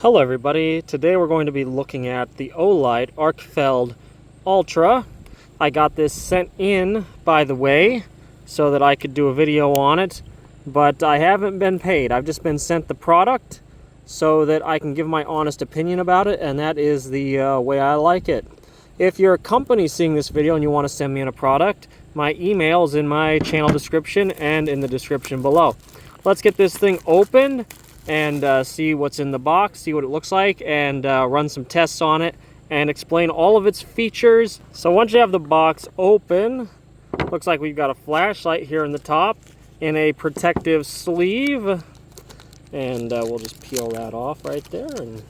Hello everybody, today we're going to be looking at the OLIGHT ARKFELD Ultra. I got this sent in, by the way, so that I could do a video on it, but I haven't been paid. I've just been sent the product so that I can give my honest opinion about it, and that is the way I like it. If you're a company seeing this video and you want to send me in a product, my email is in my channel description and in the description below. Let's get this thing opened and see what's in the box, see what it looks like, and run some tests on it and explain all of its features. So once you have the box open, looks like we've got a flashlight here in the top in a protective sleeve, and we'll just peel that off right there, and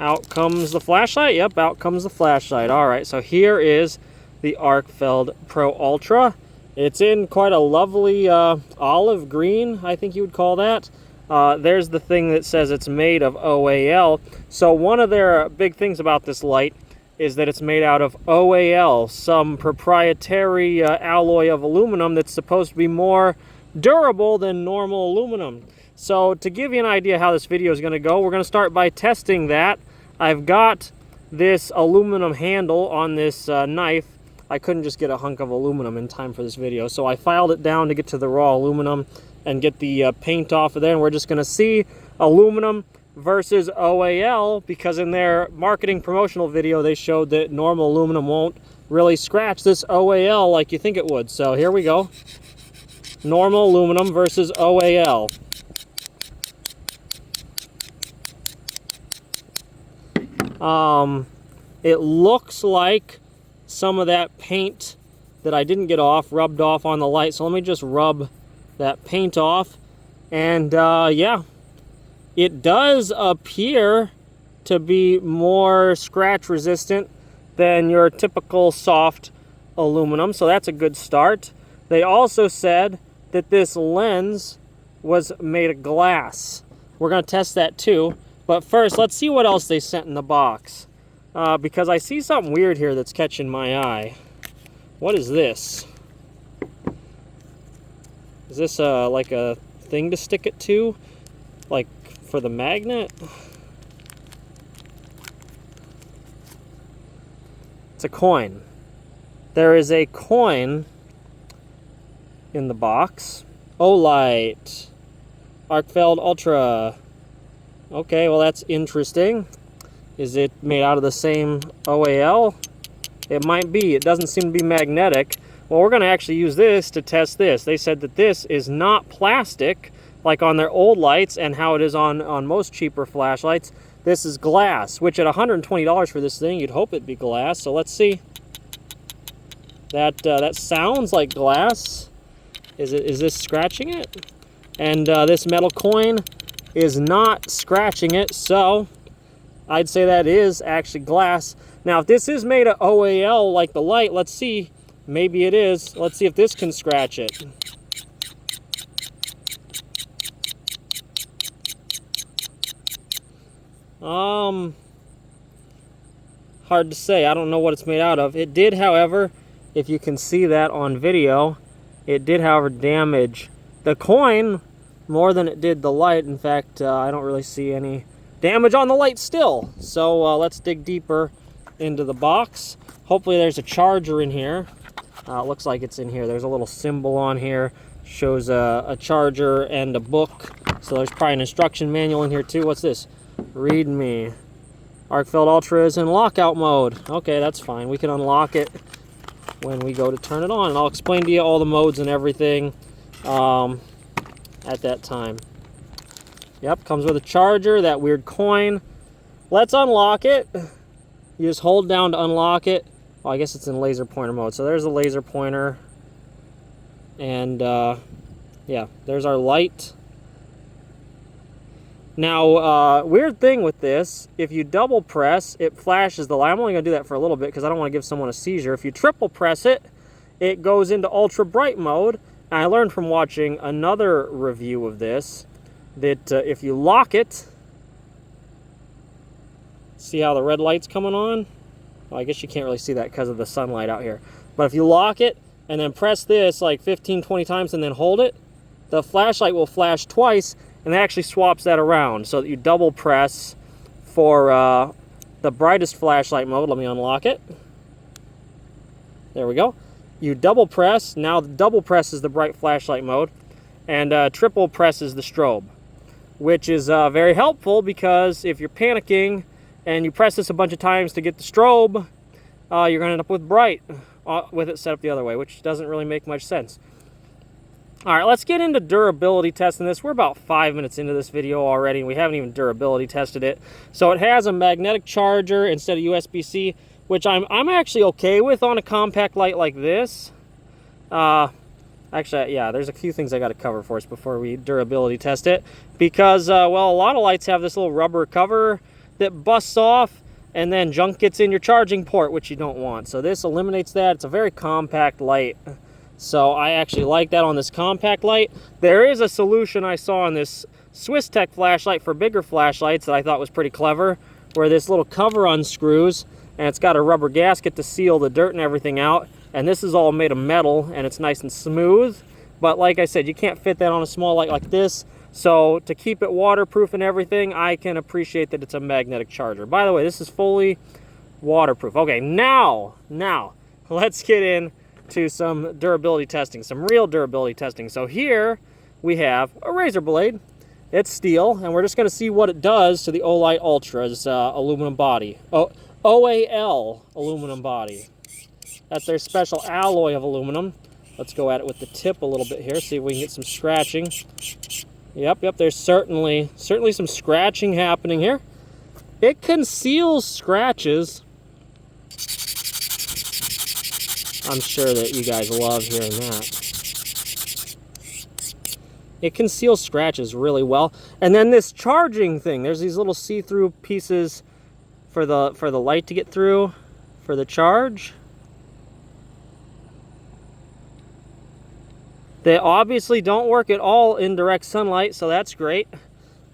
out comes the flashlight. Yep, out comes the flashlight. All right, so here is the ARKFELD Pro Ultra. It's in quite a lovely olive green, I think you would call that. There's the thing that says it's made of OAL. So one of their big things about this light is that it's made out of OAL, some proprietary alloy of aluminum that's supposed to be more durable than normal aluminum. So to give you an idea how this video is going to go, we're going to start by testing that. I've got this aluminum handle on this knife. I couldn't just get a hunk of aluminum in time for this video, so I filed it down to get to the raw aluminum and get the paint off of there, and we're just going to see aluminum versus OAL, because in their marketing promotional video they showed that normal aluminum won't really scratch this OAL like you think it would. So here we go. Normal aluminum versus OAL. It looks like some of that paint that I didn't get off rubbed off on the light, so let me just rub that paint off, and yeah, it does appear to be more scratch resistant than your typical soft aluminum, so that's a good start. They also said that this lens was made of glass. We're going to test that too, but first let's see what else they sent in the box, because I see something weird here that's catching my eye. What is this? Is this like a thing to stick it to? Like for the magnet? It's a coin. There is a coin in the box. OLIGHT ARKFELD Ultra. Okay, well that's interesting. Is it made out of the same OAL? It might be. It doesn't seem to be magnetic. Well, we're going to actually use this to test this. They said that this is not plastic, like on their old lights and how it is on most cheaper flashlights. This is glass, which at $120 for this thing, you'd hope it'd be glass. So let's see. That sounds like glass. Is this scratching it? And this metal coin is not scratching it, so I'd say that is actually glass. Now, if this is made of OAL like the light, let's see. Maybe it is. Let's see if this can scratch it. Hard to say. I don't know what it's made out of. It did, however, if you can see that on video, it did, however, damage the coin more than it did the light. In fact, I don't really see any damage on the light still. So let's dig deeper into the box. Hopefully there's a charger in here. It looks like it's in here. There's a little symbol on here. Shows a charger and a book. So there's probably an instruction manual in here too. What's this? Read me. ARKFELD Ultra is in lockout mode. Okay, that's fine. We can unlock it when we go to turn it on. And I'll explain to you all the modes and everything at that time. Yep, comes with a charger, that weird coin. Let's unlock it. You just hold down to unlock it. Oh, I guess it's in laser pointer mode. So there's the laser pointer. And yeah, there's our light. Now, weird thing with this, if you double press, it flashes the light. I'm only going to do that for a little bit because I don't want to give someone a seizure. If you triple press it, it goes into ultra bright mode. And I learned from watching another review of this that if you lock it, see how the red light's coming on? Well, I guess you can't really see that because of the sunlight out here. But if you lock it and then press this like 15, 20 times and then hold it, the flashlight will flash twice, and it actually swaps that around so that you double press for the brightest flashlight mode. Let me unlock it. There we go. You double press. Now the double press is the bright flashlight mode, and triple press is the strobe, which is very helpful because if you're panicking and you press this a bunch of times to get the strobe, you're going to end up with bright with it set up the other way, which doesn't really make much sense. All right, let's get into durability testing this. We're about 5 minutes into this video already, and we haven't even durability tested it. So it has a magnetic charger instead of USB-C, which I'm actually okay with on a compact light like this. Actually, yeah, there's a few things I got to cover for us before we durability test it. Because, well, a lot of lights have this little rubber cover that busts off, and then junk gets in your charging port, which you don't want. So this eliminates that. It's a very compact light. So I actually like that on this compact light. There is a solution I saw on this Swiss Tech flashlight for bigger flashlights that I thought was pretty clever, where this little cover unscrews, and it's got a rubber gasket to seal the dirt and everything out. And this is all made of metal, and it's nice and smooth. But like I said, you can't fit that on a small light like this. So to keep it waterproof and everything, I can appreciate that it's a magnetic charger. By the way, this is fully waterproof. Okay, now let's get into some durability testing, some real durability testing. So here we have a razor blade. It's steel, and we're just going to see what it does to the OLIGHT Ultra's aluminum body. OAL aluminum body. That's their special alloy of aluminum. Let's go at it with the tip a little bit here, see if we can get some scratching. Yep, there's certainly some scratching happening here. It conceals scratches. I'm sure that you guys love hearing that. It conceals scratches really well. And then this charging thing, there's these little see-through pieces for the light to get through for the charge. They obviously don't work at all in direct sunlight, so that's great.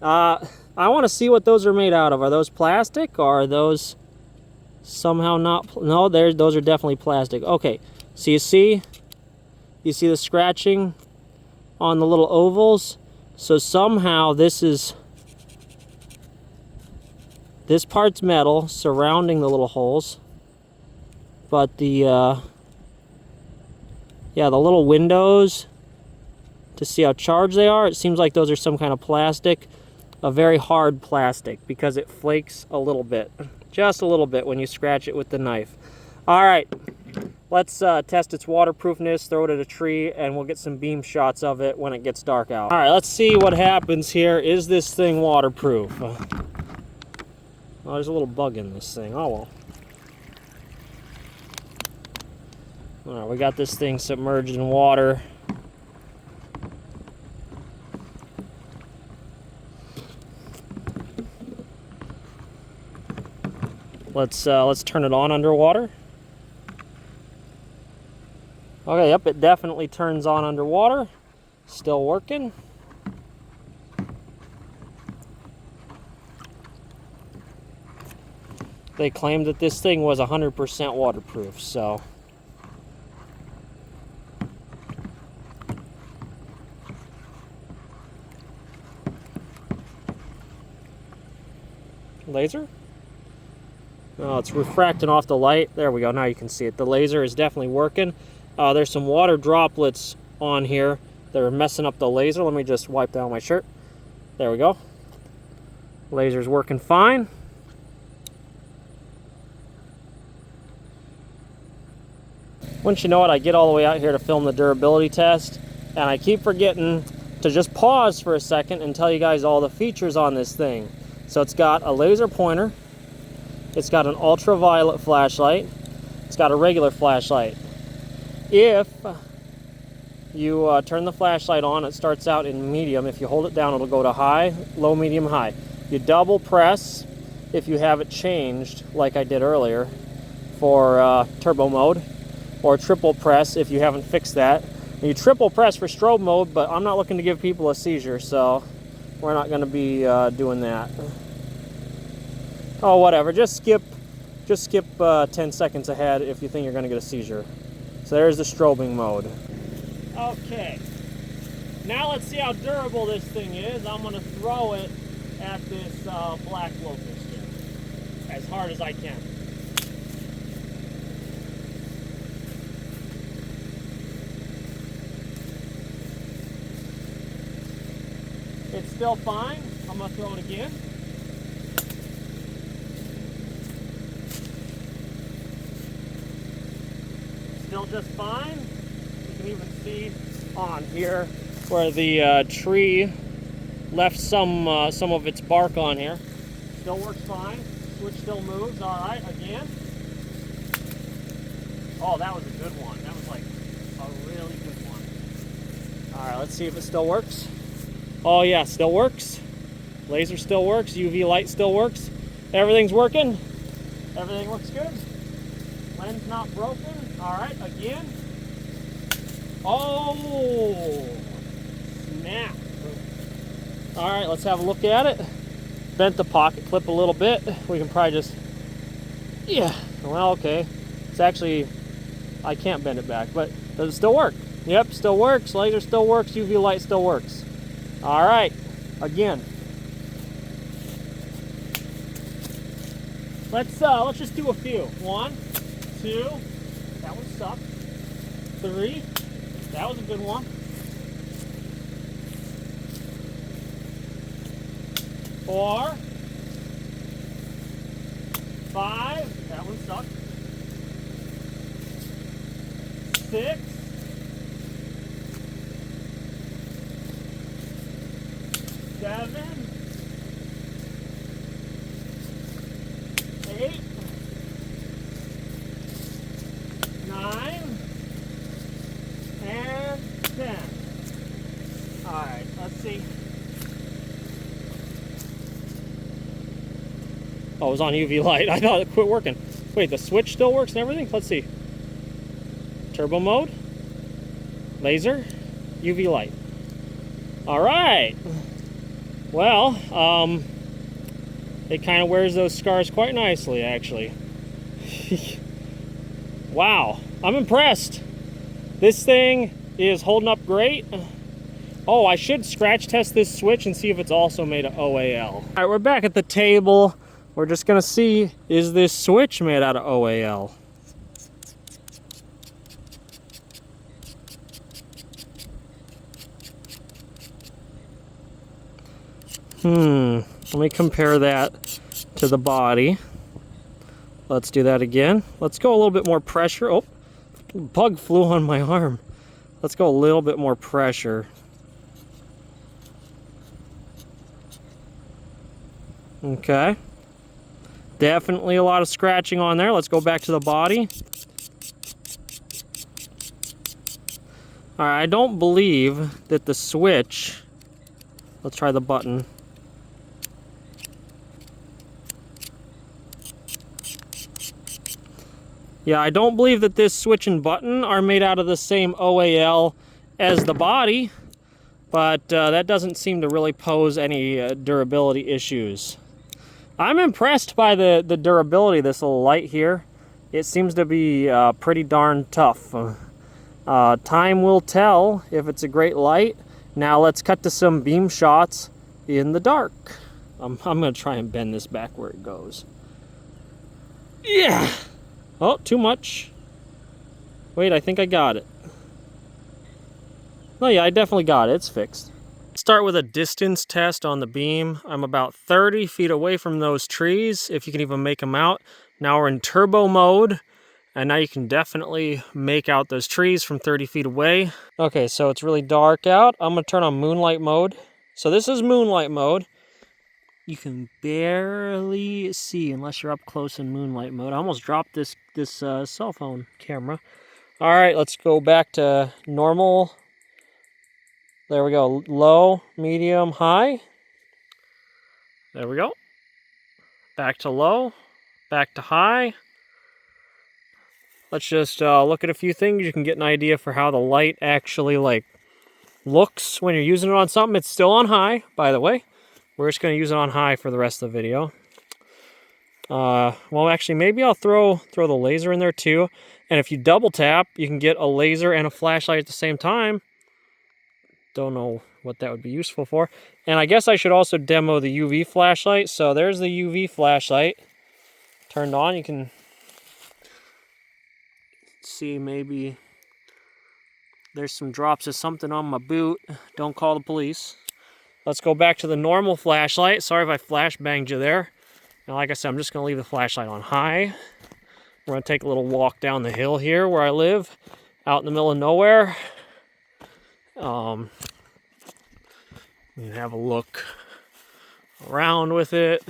I want to see what those are made out of. Are those plastic, or are those somehow not? No, those are definitely plastic. Okay, so you see the scratching on the little ovals. So somehow this part's metal surrounding the little holes, but the little windows to see how charged they are, it seems like those are some kind of plastic, a very hard plastic, because it flakes a little bit, just a little bit when you scratch it with the knife. All right, let's test its waterproofness, throw it at a tree, and we'll get some beam shots of it when it gets dark out. All right, let's see what happens here. Is this thing waterproof? Oh, there's a little bug in this thing. Oh well. All right, we got this thing submerged in water. Let's turn it on underwater. Okay, yep, it definitely turns on underwater. Still working. They claimed that this thing was 100% waterproof, so. Laser? Oh, it's refracting off the light. There we go, now you can see it. The laser is definitely working. There's some water droplets on here that are messing up the laser. Let me just wipe down my shirt. There we go. Laser's working fine. Once you know it, I get all the way out here to film the durability test, and I keep forgetting to just pause for a second and tell you guys all the features on this thing. So it's got a laser pointer, it's got an ultraviolet flashlight, it's got a regular flashlight. If you turn the flashlight on, it starts out in medium. If you hold it down, it'll go to high, low, medium, high. You double press if you have it changed, like I did earlier, for turbo mode, or triple press if you haven't fixed that. And you triple press for strobe mode, but I'm not looking to give people a seizure, so we're not going to be doing that. Oh, whatever. Just skip 10 seconds ahead if you think you're going to get a seizure. So there's the strobing mode. Okay. Now let's see how durable this thing is. I'm going to throw it at this black locust here. as hard as I can. It's still fine. I'm gonna throw it again. Still just fine. You can even see on here where the tree left some of its bark on here. Still works fine. Switch still moves. All right, again. Oh, that was a good one. That was like a really good one. All right, let's see if it still works. Oh yeah, still works. Laser still works. UV light still works. Everything's working. Everything looks good. Lens not broken. All right, again. Oh, snap. All right, let's have a look at it. Bent the pocket clip a little bit. We can probably just, yeah, well, okay. It's actually, I can't bend it back, but does it still work? Yep, still works. Laser still works. UV light still works. All right, again. Let's just do a few. 1, 2, that one sucked. 3, that was a good one. 4, 5, that one sucked. 6, 7, 8, 9, and 10. All right, let's see. Oh, it was on UV light. I thought it quit working. Wait, the switch still works and everything? Let's see. Turbo mode, laser, UV light. All right. Well, it kind of wears those scars quite nicely, actually. Wow, I'm impressed. This thing is holding up great. Oh, I should scratch test this switch and see if it's also made of OAL. All right, we're back at the table. We're just gonna see, is this switch made out of OAL? Let me compare that to the body. Let's do that again. Let's go a little bit more pressure. Oh, bug flew on my arm. Let's go a little bit more pressure. Okay. Definitely a lot of scratching on there. Let's go back to the body. All right, I don't believe that the switch, let's try the button. Yeah, I don't believe that this switch and button are made out of the same OAL as the body, but that doesn't seem to really pose any durability issues. I'm impressed by the durability of this little light here. It seems to be pretty darn tough. Time will tell if it's a great light. Now let's cut to some beam shots in the dark. I'm gonna try and bend this back where it goes. Yeah! Oh, too much. Wait, I think I got it. Oh yeah, I definitely got it. It's fixed. Start with a distance test on the beam. I'm about 30 feet away from those trees, if you can even make them out. Now we're in turbo mode, and now you can definitely make out those trees from 30 feet away. Okay, so it's really dark out. I'm gonna turn on moonlight mode. So this is moonlight mode. You can barely see unless you're up close in moonlight mode. I almost dropped this cell phone camera. All right, let's go back to normal. There we go. Low, medium, high. There we go. Back to low, back to high. Let's just look at a few things. You can get an idea for how the light actually looks when you're using it on something. It's still on high, by the way. We're just going to use it on high for the rest of the video. Well, actually, maybe I'll throw the laser in there too. And if you double tap, you can get a laser and a flashlight at the same time. Don't know what that would be useful for. And I guess I should also demo the UV flashlight. So there's the UV flashlight. turned on. You can see maybe there's some drops of something on my boot. Don't call the police. Let's go back to the normal flashlight. Sorry if I flash banged you there. Now, like I said, I'm just going to leave the flashlight on high. We're going to take a little walk down the hill here where I live, out in the middle of nowhere. You can have a look around with it.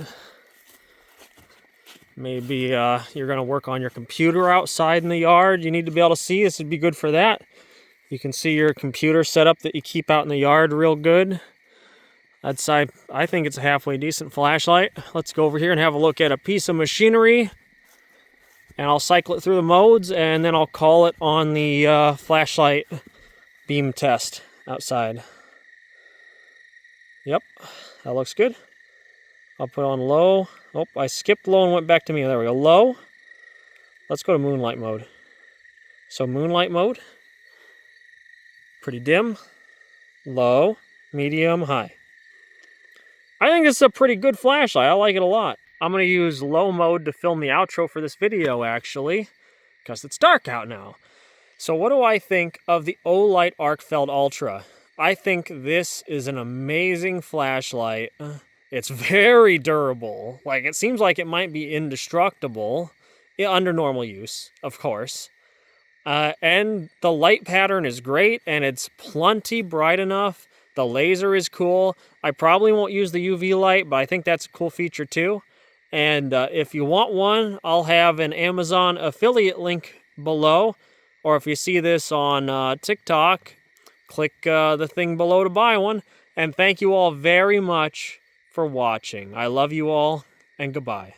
Maybe you're going to work on your computer outside in the yard. You need to be able to see. This would be good for that. You can see your computer setup that you keep out in the yard real good. I think it's a halfway decent flashlight. Let's go over here and have a look at a piece of machinery. And I'll cycle it through the modes, and then I'll call it on the flashlight beam test outside. Yep, that looks good. I'll put on low. Oh, I skipped low and went back to me. There we go, low. Let's go to moonlight mode. So moonlight mode. Pretty dim. Low, medium, high. I think this is a pretty good flashlight. I like it a lot. I'm going to use low mode to film the outro for this video, actually, because it's dark out now. So what do I think of the OLIGHT ARKFELD Ultra? I think this is an amazing flashlight. It's very durable. Like, it seems like it might be indestructible, under normal use, of course. And the light pattern is great, and it's plenty bright enough. The laser is cool. I probably won't use the UV light, but I think that's a cool feature too. And if you want one, I'll have an Amazon affiliate link below. Or if you see this on TikTok, click the thing below to buy one. And thank you all very much for watching. I love you all, and goodbye.